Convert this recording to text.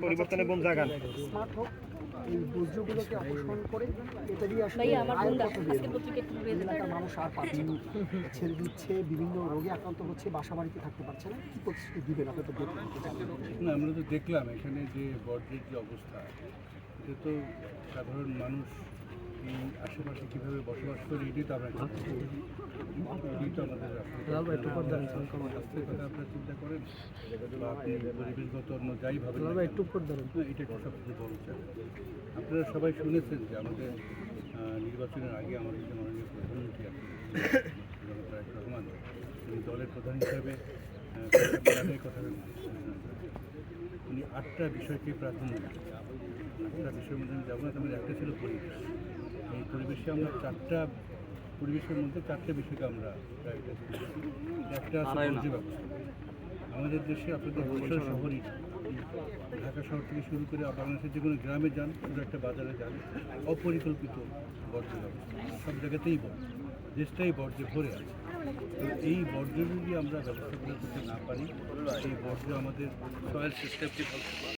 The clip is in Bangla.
পরিবর্তনে বোন জাগান স্মার্ট হোক, এই বর্জ্যগুলোকে অপসারণ করে এটা দিয়ে আসলে এলাকার মানুষ আর পাচ্ছে না, ছেড়ে দিচ্ছে, বিভিন্ন রোগে আক্রান্ত হচ্ছে, বাসা বাড়িতে থাকতে পারছে না। কি প্রতিশ্রুতি দিবেন আপনি তো দেখলেন? না, আমরা তো দেখলাম এখানে যে বর্জ্যের যে অবস্থা, এটা তো সাধারণ মানুষ এই আশেপাশে কীভাবে বসবাস করে এটাই তো আমরা এটাই তো আমাদের স্বাস্থ্যের কথা আপনারা চিন্তা করেন বা আপনি পরিবেশগত অন্য যাই ভাবেন এটা একটা সবচেয়ে বড় চ্যালেঞ্জ। আপনারা সবাই শুনেছেন যে আমাদের নির্বাচনের আগে আমাদের যে মাননীয় প্রধানমন্ত্রী আছেন তারেক রহমান, তিনি দলের প্রধান হিসাবে কথা উনি 8টা বিষয়কে প্রাধান্য দেন। 8টা বিষয়ের মধ্যে আমি যাবো না, তার মধ্যে একটা ছিল পরিবেশ। এই পরিবেশে আমরা পরিবেশের মধ্যে 4টে বিষয়কে আমরা প্রায়োরিটাইজ করেছি। একটা আছে বর্জ্য ব্যবস্থা। আমাদের দেশে আপনাদের বরিশাল শহরই, ঢাকা শহর থেকে শুরু করে বাংলাদেশের যে কোনো গ্রামে যান, শুধু একটা বাজারে যান, অপরিকল্পিত বর্জ্য ব্যবস্থা সব জায়গাতেই বর্জ্য, দেশটাই বর্জ্যে ভরে আছে। তো এই বর্জ্য যদি আমরা ব্যবস্থাপনা করতে না পারি, এই বর্জ্য আমাদের সয়েল সিস্টেমকে